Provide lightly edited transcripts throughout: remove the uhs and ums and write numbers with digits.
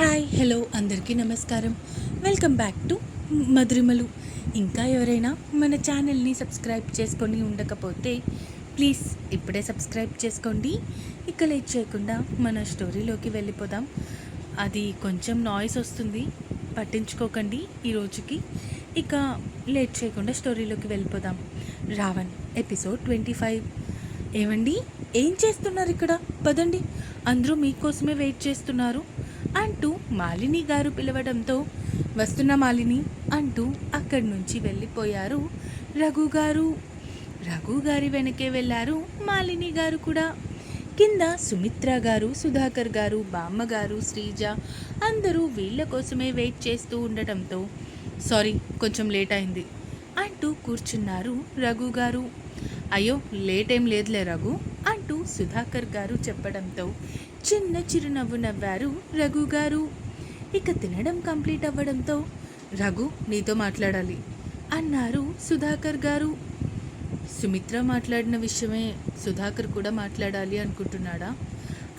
Hi hello అందరికీ నమస్కారం. Welcome back to Madhurimalu. ఇంకా ఎవరైనా మన ఛానల్ని సబ్స్క్రైబ్ చేసుకొని ఉండకపోతే ప్లీజ్ ఇప్పుడే సబ్స్క్రైబ్ చేసుకోండి. ఇక లేట్ చేయకుండా మన స్టోరీలోకి వెళ్ళిపోదాం. అది కొంచెం నాయిస్ వస్తుంది, పట్టించుకోకండి ఈ రోజుకి. ఇక లేట్ చేయకుండా స్టోరీలోకి వెళ్ళిపోదాం. రావణ్ ఎపిసోడ్ 25. ఏమండి, ఏం చేస్తున్నారు ఇక్కడ? పదండి, అందరూ మీకోసమే వెయిట్ చేస్తున్నారు అంటూ మాలిని గారు పిలవడంతో వస్తున్న మాలిని అంటూ అక్కడి నుంచి వెళ్ళిపోయారు రఘు గారు. రఘు గారి వెనకే వెళ్ళారు మాలిని గారు కూడా. కింద సుమిత్ర గారు, సుధాకర్ గారు, బామ్మగారు, శ్రీజ అందరూ వీళ్ళ కోసమే వెయిట్ చేస్తూ ఉండటంతో సారీ కొంచెం లేట్ అయింది అంటూ కూర్చున్నారు రఘు గారు. అయ్యో లేట్ ఏం లేదులే రఘు అంటూ సుధాకర్ గారు చెప్పడంతో చిన్న చిరునవ్వు నవ్వారు రఘు గారు. ఇక తినడం కంప్లీట్ అవ్వడంతో రఘు నీతో మాట్లాడాలి అన్నారు సుధాకర్ గారు. సుమిత్ర మాట్లాడిన విషయమే సుధాకర్ కూడా మాట్లాడాలి అనుకుంటున్నాడా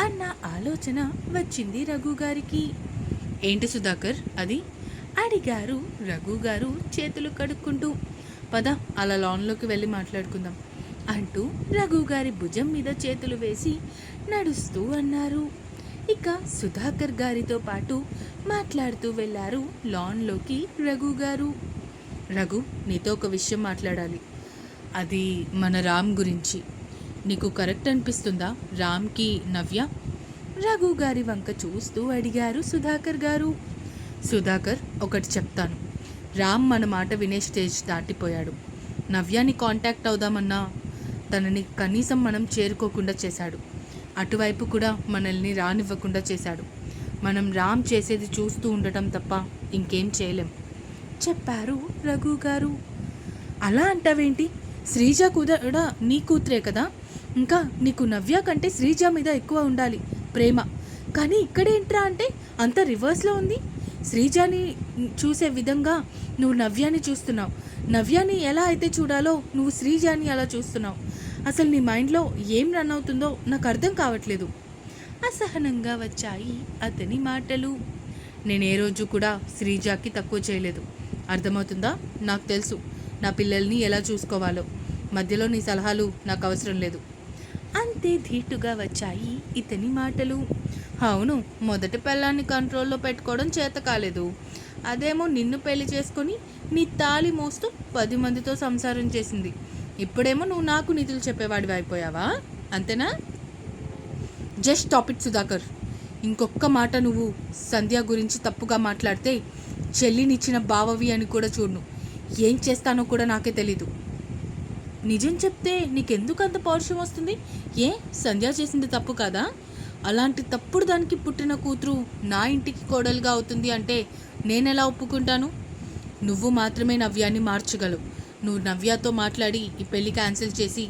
అన్న ఆలోచన వచ్చింది రఘు గారికి. ఏంటి సుధాకర్ అది అడిగారు రఘు గారు చేతులు కడుక్కుంటూ. పద అలా లాన్లోకి వెళ్ళి మాట్లాడుకుందాం అంటూ రఘు గారి భుజం మీద చేతులు వేసి నడుస్తూ అన్నారు. ఇక సుధాకర్ గారితో పాటు మాట్లాడుతూ వెళ్ళారు లాన్లోకి రఘు గారు. రఘు నీతో ఒక విషయం మాట్లాడాలి. అది మన రామ్ గురించి. నీకు కరెక్ట్ అనిపిస్తుందా రామ్కి నవ్య? రఘు గారి వంక చూస్తూ అడిగారు సుధాకర్ గారు. సుధాకర్ ఒకటి చెప్తాను, రామ్ మన మాట వినే స్టేజ్ దాటిపోయాడు. నవ్యాని కాంటాక్ట్ అవుదామన్నా తనని కనీసం మనం చేరుకోకుండా చేశాడు. అటువైపు కూడా మనల్ని రానివ్వకుండా చేశాడు. మనం రామ్ చేసేది చూస్తూ ఉండటం తప్ప ఇంకేం చేయలేం చెప్పారు రఘు గారు. అలా అంటావేంటి? శ్రీజ కూడా నీ కూతురే కదా. ఇంకా నీకు నవ్య కంటే శ్రీజ మీద ఎక్కువ ఉండాలి ప్రేమ. కానీ ఇక్కడేంట్రా అంటే అంత రివర్స్లో ఉంది. శ్రీజాని చూసే విధంగా నువ్వు నవ్యాని చూస్తున్నావు. నవ్యాని ఎలా అయితే చూడాలో నువ్వు శ్రీజాని అలా చూస్తున్నావు. అసలు నీ మైండ్లో ఏం రన్ అవుతుందో నాకు అర్థం కావట్లేదు. అసహనంగా వచ్చాయి అతని మాటలు. నేను ఏ రోజు కూడా శ్రీజాకి తక్కువ చేయలేదు, అర్థమవుతుందా? నాకు తెలుసు నా పిల్లల్ని ఎలా చూసుకోవాలో. మధ్యలో నీ సలహాలు నాకు అవసరం లేదు. అంతే ధీటుగా వచ్చాయి ఇతని మాటలు. అవును, మొదటి పెళ్ళాన్ని కంట్రోల్లో పెట్టుకోవడం చేత కాలేదు. అదేమో నిన్ను పెళ్లి చేసుకొని నీ తాళి మోస్తూ 10 మందితో సంసారం చేసింది. ఇప్పుడేమో నువ్వు నాకు నీతులు చెప్పేవాడివి అయిపోయావా? అంతేనా? Just stop it Sudhakar. ఇంకొక్క మాట నువ్వు సంధ్య గురించి తప్పుగా మాట్లాడితే చెల్లినిచ్చిన బావవి అని కూడా చూడను. ఏం చేస్తానో కూడా నాకే తెలీదు. నిజం చెప్తే నీకెందుకు అంత పౌరుషం వస్తుంది? ఏ సంధ్య చేసింది తప్పు కాదా? అలాంటి తప్పుడు దానికి పుట్టిన కూతురు నా ఇంటికి కోడలుగా అవుతుంది అంటే నేనెలా ఒప్పుకుంటాను? నువ్వు మాత్రమే నవ్యాన్ని మార్చగలవు. నువ్వు నవ్యతో మాట్లాడి ఈ పెళ్ళి క్యాన్సిల్ చేసి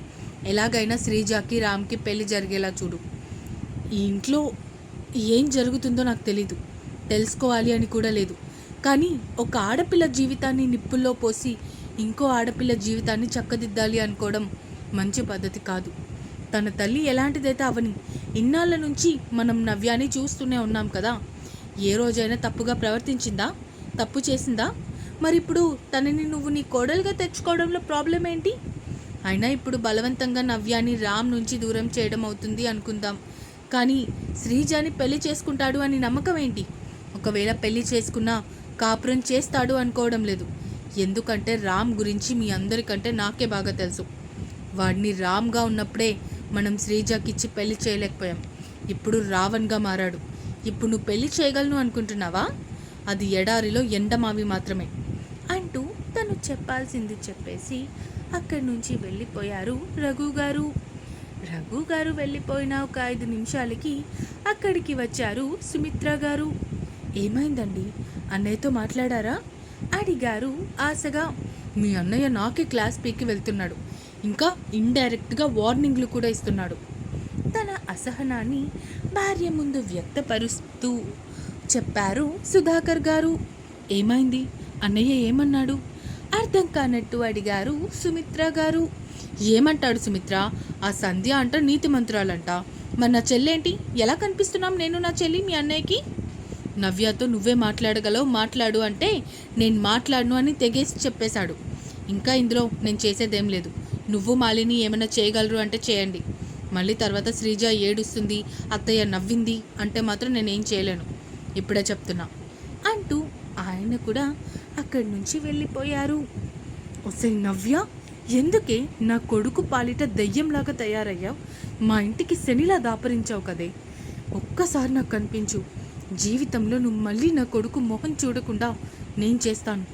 ఎలాగైనా శ్రీజాకి రామ్కి పెళ్ళి జరిగేలా చూడు. ఈ ఇంట్లో ఏం జరుగుతుందో నాకు తెలీదు, తెలుసుకోవాలి అని కూడా లేదు. కానీ ఒక ఆడపిల్ల జీవితాన్ని నిప్పుల్లో పోసి ఇంకో ఆడపిల్ల జీవితాన్ని చక్కదిద్దాలి అనుకోవడం మంచి పద్ధతి కాదు. తన తల్లి ఎలాంటిదైతే అవని, ఇన్నాళ్ళ నుంచి మనం నవ్యాన్ని చూస్తూనే ఉన్నాం కదా. ఏ రోజైనా తప్పుగా ప్రవర్తించిందా? తప్పు చేసిందా? మరి ఇప్పుడు తనని నువ్వు నీ కోడలుగా తెచ్చుకోవడంలో ప్రాబ్లం ఏంటి? అయినా ఇప్పుడు బలవంతంగా నవ్యాన్ని రామ్ నుంచి దూరం చేయడం అవుతుంది అనుకుందాం. కానీ శ్రీజాని పెళ్లి చేసుకుంటాడు అని నమ్మకం ఏంటి? ఒకవేళ పెళ్లి చేసుకున్నా కాపురం చేస్తాడు అనుకోవడం లేదు. ఎందుకంటే రామ్ గురించి మీ అందరికంటే నాకే బాగా తెలుసు. వాడిని రామ్గా ఉన్నప్పుడే మనం శ్రీజాకిచ్చి పెళ్లి చేయలేకపోయాం. ఇప్పుడు రావణ్గా మారాడు. ఇప్పుడు నువ్వు పెళ్లి చేయగలను అనుకుంటున్నావా? అది ఎడారిలో ఎండమావి మాత్రమే అంటూ తను చెప్పాల్సింది చెప్పేసి అక్కడి నుంచి వెళ్ళిపోయారు రఘు గారు. రఘు గారు వెళ్ళిపోయిన ఒక 5 నిమిషాలకి అక్కడికి వచ్చారు సుమిత్ర గారు. ఏమైందండి, అన్నయ్యతో మాట్లాడారా అడిగారు ఆశగా. మీ అన్నయ్య నాకే క్లాస్ పీకి వెళ్తున్నాడు, ఇంకా ఇండైరెక్ట్గా వార్నింగ్లు కూడా ఇస్తున్నాడు. తన అసహనాన్ని భార్య ముందు వ్యక్తపరుస్తూ చెప్పారు సుధాకర్ గారు. ఏమైంది, అన్నయ్య ఏమన్నాడు అర్థం కానట్టు అడిగారు సుమిత్ర గారు. ఏమంటాడు సుమిత్ర? ఆ సంధ్య అంట నీతి మంత్రాలంట. మరి నా చెల్లేంటి? ఎలా కనిపిస్తున్నాం నేను నా చెల్లి మీ అన్నయ్యకి? నవ్యతో నువ్వే మాట్లాడగలవు, మాట్లాడు అంటే నేను మాట్లాడను అని తెగేసి చెప్పేశాడు. ఇంకా ఇందులో నేను చేసేదేం లేదు. నువ్వు మాలిని ఏమైనా చేయగలరు అంటే చేయండి. మళ్ళీ తర్వాత శ్రీజ ఏడుస్తుంది, అత్తయ్య నవ్వింది అంటే మాత్రం నేనేం చేయలేను, ఇప్పుడే చెప్తున్నా అంటూ ఆయన కూడా అక్కడి నుంచి వెళ్ళిపోయారు. ఒసే నవ్య, ఎందుకే నా కొడుకు పాలిట దెయ్యంలాగా తయారయ్యావు? మా ఇంటికి శనిలా దాపరించావు కదే. ఒక్కసారి నాకు కనిపించు. జీవితంలో నువ్వు మళ్ళీ నా కొడుకు మొహం చూడకుండా నేను చేస్తాను.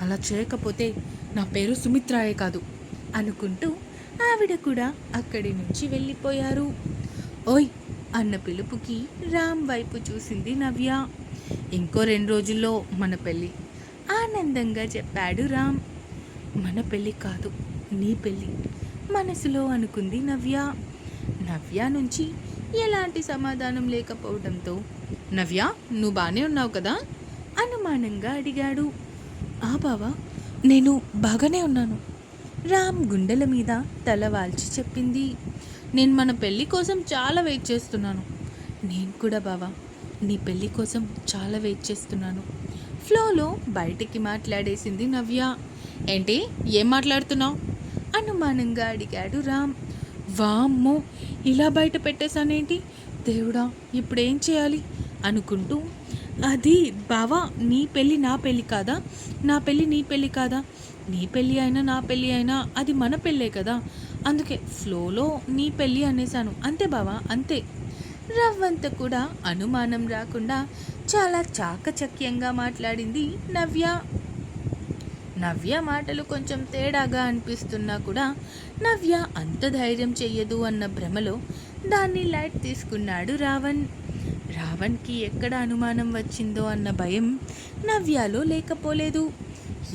అలా చేయకపోతే నా పేరు సుమిత్రాయే కాదు అనుకుంటూ ఆవిడ కూడా అక్కడి నుంచి వెళ్ళిపోయారు. ఓయ్ అన్న పిలుపుకి రామ్ వైపు చూసింది నవ్య. ఇంకో 2 రోజుల్లో మన పెళ్ళి ఆనందంగా చెప్పాడు రామ్. మన పెళ్ళి కాదు, నీ పెళ్ళి మనసులో అనుకుంది నవ్య. నవ్య నుంచి ఎలాంటి సమాధానం లేకపోవడంతో, నవ్య నువ్వు బాగానే ఉన్నావు కదా అనుమానంగా అడిగాడు. ఆ బావా, నేను బాగానే ఉన్నాను. రామ్ గుండెల మీద తల వాల్చి చెప్పింది. నేను మన పెళ్ళి కోసం చాలా వెయిట్ చేస్తున్నాను. నేను కూడా బావా, నీ పెళ్ళి కోసం చాలా వెయిట్ చేస్తున్నాను. ఫ్లోలో బయటికి మాట్లాడేసింది నవ్య. ఏంటి, ఏం మాట్లాడుతున్నావు అనుమానంగా అడిగాడు రామ్. వామ్మో, ఇలా బయట పెట్టేశానేంటి దేవుడా, ఇప్పుడేం చేయాలి అనుకుంటూ, అది బావా నీ పెళ్ళి నా పెళ్ళి కాదా, నా పెళ్ళి నీ పెళ్ళి కాదా, నీ పెళ్ళి అయినా నా పెళ్ళి అయినా అది మన పెళ్ళే కదా, అందుకే ఫ్లోలో నీ పెళ్ళి అనేశాను, అంతే బావా అంతే. రవ్వంత కూడా అనుమానం రాకుండా చాలా చాకచక్యంగా మాట్లాడింది నవ్య. నవ్య మాటలు కొంచెం తేడాగా అనిపిస్తున్నా కూడా నవ్య అంత ధైర్యం చెయ్యదు అన్న భ్రమలో దాన్ని లైట్ తీసుకున్నాడు రావణ్. రావణ్కి ఎక్కడ అనుమానం వచ్చిందో అన్న భయం నవ్యలో లేకపోలేదు.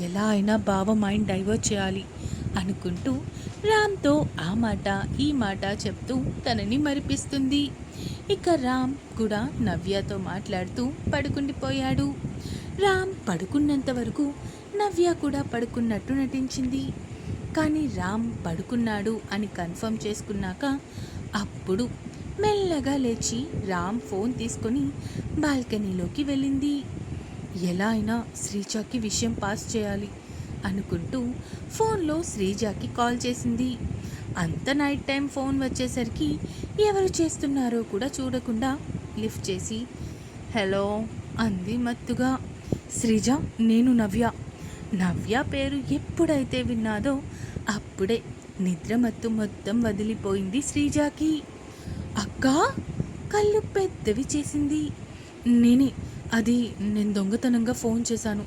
ఎలా అయినా బావ మైండ్ డైవర్ట్ చేయాలి అనుకుంటూ రామ్తో ఆ మాట ఈ మాట చెప్తూ తనని మరిపిస్తుంది. ఇక రామ్ కూడా నవ్యతో మాట్లాడుతూ పడుకుండిపోయాడు. రామ్ పడుకున్నంత వరకు నవ్య కూడా పడుకున్నట్టు నటించింది. కానీ రామ్ పడుకున్నాడు అని కన్ఫర్మ్ చేసుకున్నాక అప్పుడు మెల్లగా లేచి రామ్ ఫోన్ తీసుకొని బాల్కనీలోకి వెళ్ళింది. ఎలా అయినా శ్రీజాకి విషయం పాస్ చేయాలి అనుకుంటూ ఫోన్లో శ్రీజాకి కాల్ చేసింది. అంత నైట్ టైం ఫోన్ వచ్చేసరికి ఎవరు చేస్తున్నారో కూడా చూడకుండా లిఫ్ట్ చేసి హలో అంది మత్తుగా. శ్రీజ, నేను నవ్య. నవ్య పేరు ఎప్పుడైతే విన్నాదో అప్పుడే నిద్రమత్తు మొత్తం వదిలిపోయింది శ్రీజాకి. అక్కా, కళ్ళు పెద్దవి చేసింది. నేను దొంగతనంగా ఫోన్ చేశాను.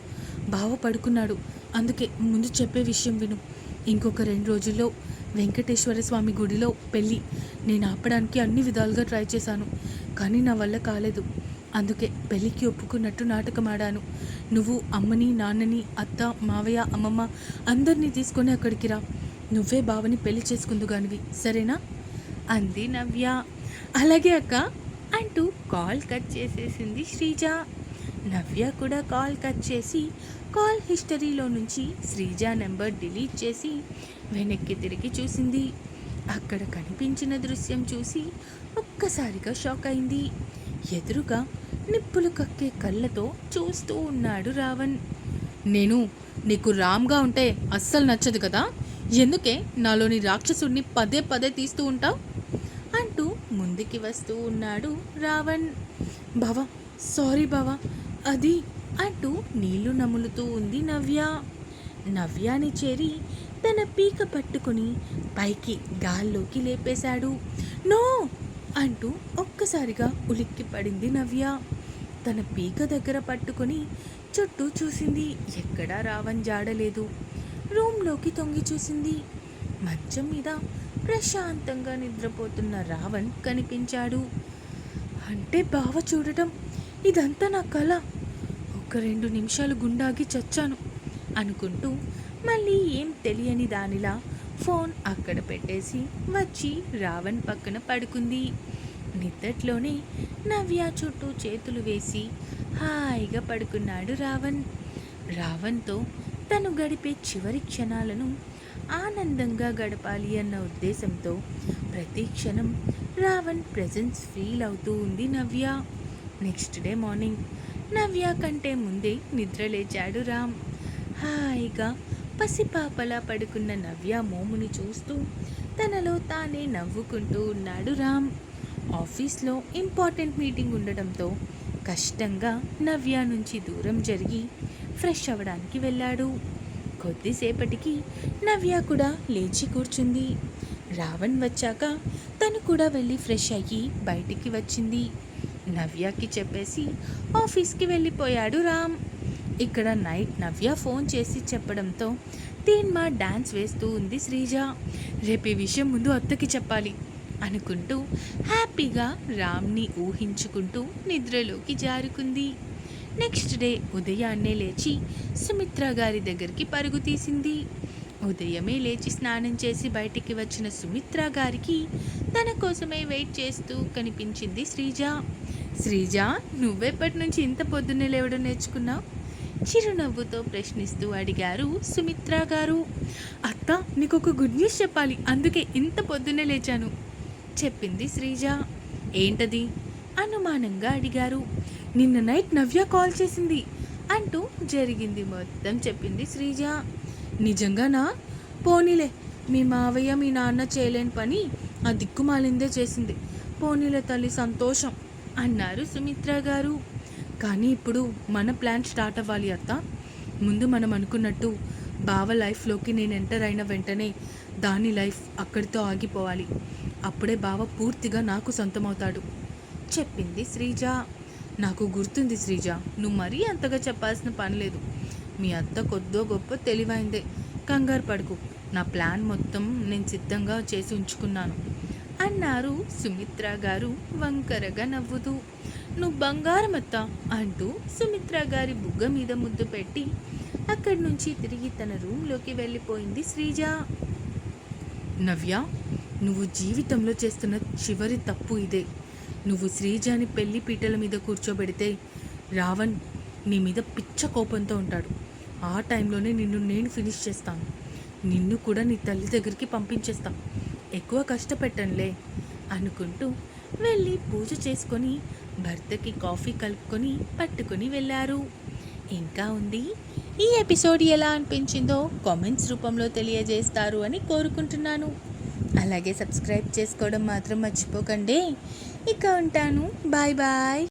బావ పడుకున్నాడు, అందుకే ముందు చెప్పే విషయం విను. ఇంకొక 2 రోజుల్లో వెంకటేశ్వర స్వామి గుడిలో పెళ్ళి. నేను ఆపడానికి అన్ని విధాలుగా ట్రై చేశాను, కానీ నా వల్ల కాలేదు. అందుకే పెళ్ళికి ఒప్పుకున్నట్టు నాటకం ఆడాను. నువ్వు అమ్మని, నాన్నని, అత్త, మావయ్య, అమ్మమ్మ అందరినీ తీసుకొని అక్కడికి రా. నువ్వే బావని పెళ్లి చేసుకుందుగానివి, సరేనా అంది నవ్య. అలాగే అక్క అంటూ కాల్ కట్ చేసేసింది శ్రీజ. నవ్య కూడా కాల్ కట్ చేసి కాల్ హిస్టరీలో నుంచి శ్రీజ నెంబర్ డిలీట్ చేసి వెనక్కి తిరిగి చూసింది. అక్కడ కనిపించిన దృశ్యం చూసి ఒక్కసారిగా షాక్ అయింది. ఎదురుగా నిప్పులు కక్కే కళ్ళతో చూస్తూ ఉన్నాడు రావణ్. నేను నీకు రామ్గా ఉంటే అస్సలు నచ్చదు కదా, ఎందుకే నాలోని రాక్షసుడిని పదే పదే తీస్తూ ఉంటావు అంటూ ముందుకి వస్తూ ఉన్నాడు రావణ్. బావా సారీ బావా, అది అంటూ నీళ్లు నములుతూ ఉంది నవ్య. నవ్యాని చేరి తన పీక పట్టుకుని పైకి గాల్లోకి లేపేశాడు. నో అంటూ ఒక్కసారిగా ఉలిక్కి పడింది నవ్య. తన పీక దగ్గర పట్టుకొని చుట్టూ చూసింది. ఎక్కడా రావణ్ జాడలేదు. రూమ్లోకి తొంగి చూసింది. మంచం మీద ప్రశాంతంగా నిద్రపోతున్న రావణ్ కనిపించాడు. అంటే బావ చూడటం ఇదంతా నా కళ, ఒక 2 నిమిషాలు గుండాగి చచ్చాను అనుకుంటూ మళ్ళీ ఏం తెలియని దానిలా ఫోన్ అక్కడ పెట్టేసి వచ్చి రావణ్ పక్కన పడుకుంది. నిద్దట్లోనే నవ్య చుట్టూ చేతులు వేసి హాయిగా పడుకున్నాడు రావణ్. రావణ్తో తను గడిపే చివరి క్షణాలను ఆనందంగా గడపాలి అన్న ఉద్దేశంతో ప్రతి క్షణం రావణ్ ప్రెజెన్స్ ఫీల్ అవుతూ ఉంది నవ్య. నెక్స్ట్ డే మార్నింగ్ నవ్య కంటే ముందే నిద్రలేచాడు రామ్. హాయిగా పసిపాపలా పడుకున్న నవ్య మోముని చూస్తూ తనలో తానే నవ్వుకుంటూ ఉన్నాడు రామ్. ఆఫీస్లో ఇంపార్టెంట్ మీటింగ్ ఉండడంతో కష్టంగా నవ్య నుంచి దూరం జరిగి ఫ్రెష్ అవ్వడానికి వెళ్ళాడు. కొద్దిసేపటికి నవ్య కూడా లేచి కూర్చుంది. రావణ్ వచ్చాక తను కూడా వెళ్ళి ఫ్రెష్ అయ్యి బయటికి వచ్చింది. నవ్యకి చెప్పేసి ఆఫీస్కి వెళ్ళిపోయాడు రామ్. ఇక్కడ నైట్ నవ్య ఫోన్ చేసి చెప్పడంతో తీన్మా డాన్స్ వేస్తూ ఉంది శ్రీజ. రేపు ఈ విషయం ముందు అత్తకి చెప్పాలి అనుకుంటూ హ్యాపీగా రామ్ని ఊహించుకుంటూ నిద్రలోకి జారుకుంది. నెక్స్ట్ డే ఉదయాన్నే లేచి సుమిత్ర గారి దగ్గరికి పరుగు తీసింది. ఉదయమే లేచి స్నానం చేసి బయటికి వచ్చిన సుమిత్ర గారికి తన కోసమే వెయిట్ చేస్తూ కనిపించింది శ్రీజ. శ్రీజ, నువ్వెప్పటి నుంచి ఇంత పొద్దున్నే లేవడం నేర్చుకున్నావు? చిరునవ్వుతో ప్రశ్నిస్తూ అడిగారు సుమిత్ర గారు. అత్త, నీకు ఒక గుడ్ న్యూస్ చెప్పాలి, అందుకే ఇంత పొద్దున్నే లేచాను చెప్పింది శ్రీజ. ఏంటది? అనుమానంగా అడిగారు. నిన్న నైట్ నవ్య కాల్ చేసింది అంటూ జరిగింది మొత్తం చెప్పింది శ్రీజ. నిజంగానా? పోనీలే, మీ మావయ్య మీ నాన్న చేయలేని పని ఆ దిక్కుమాలిందే చేసింది. పోనీలే తల్లి, సంతోషం అన్నారు సుమిత్ర గారు. కానీ ఇప్పుడు మన ప్లాన్ స్టార్ట్ అవ్వాలి అత్త. ముందు మనం అనుకున్నట్టు బావ లైఫ్లోకి నేను ఎంటర్ అయిన వెంటనే దాని లైఫ్ అక్కడితో ఆగిపోవాలి. అప్పుడే బావ పూర్తిగా నాకు సొంతమవుతాడు చెప్పింది శ్రీజ. నాకు గుర్తుంది శ్రీజ, నువ్వు మరీ అంతగా చెప్పాల్సిన పని లేదు. మీ అత్త కొద్దో గొప్ప తెలివైందే, కంగారు పడుకు. నా ప్లాన్ మొత్తం నేను సిద్ధంగా చేసి ఉంచుకున్నాను అన్నారు సుమిత్ర గారు వంకరగా నవ్వుతూ. నువ్వు బంగారం అత్త అంటూ సుమిత్ర గారి బుగ్గ మీద ముద్దు పెట్టి అక్కడి నుంచి తిరిగి తన రూమ్లోకి వెళ్ళిపోయింది శ్రీజ. నవ్య, నువ్వు జీవితంలో చేస్తున్న చివరి తప్పు ఇదే. నువ్వు శ్రీజాని పెళ్లి పీటల మీద కూర్చోబెడితే రావణ్ నీ మీద పిచ్చ కోపంతో ఉంటాడు. ఆ టైంలోనే నేను ఫినిష్ చేస్తాను. నిన్ను కూడా నీ తల్లి దగ్గరికి పంపించేస్తాను. ఎక్కువ కష్టపెట్టనులే అనుకుంటూ వెళ్ళి పూజ చేసుకొని భర్తకి కాఫీ కలుపుకొని పట్టుకొని వెళ్ళారు. ఇంకా ఉంది. ఈ ఎపిసోడ్ ఎలా అనిపించిందో కామెంట్స్ రూపంలో తెలియజేస్తారు అని కోరుకుంటున్నాను. అలాగే సబ్స్క్రైబ్ చేసుకోవడం మాత్రం మర్చిపోకండి. ఇక ఉంటాను. Bye bye.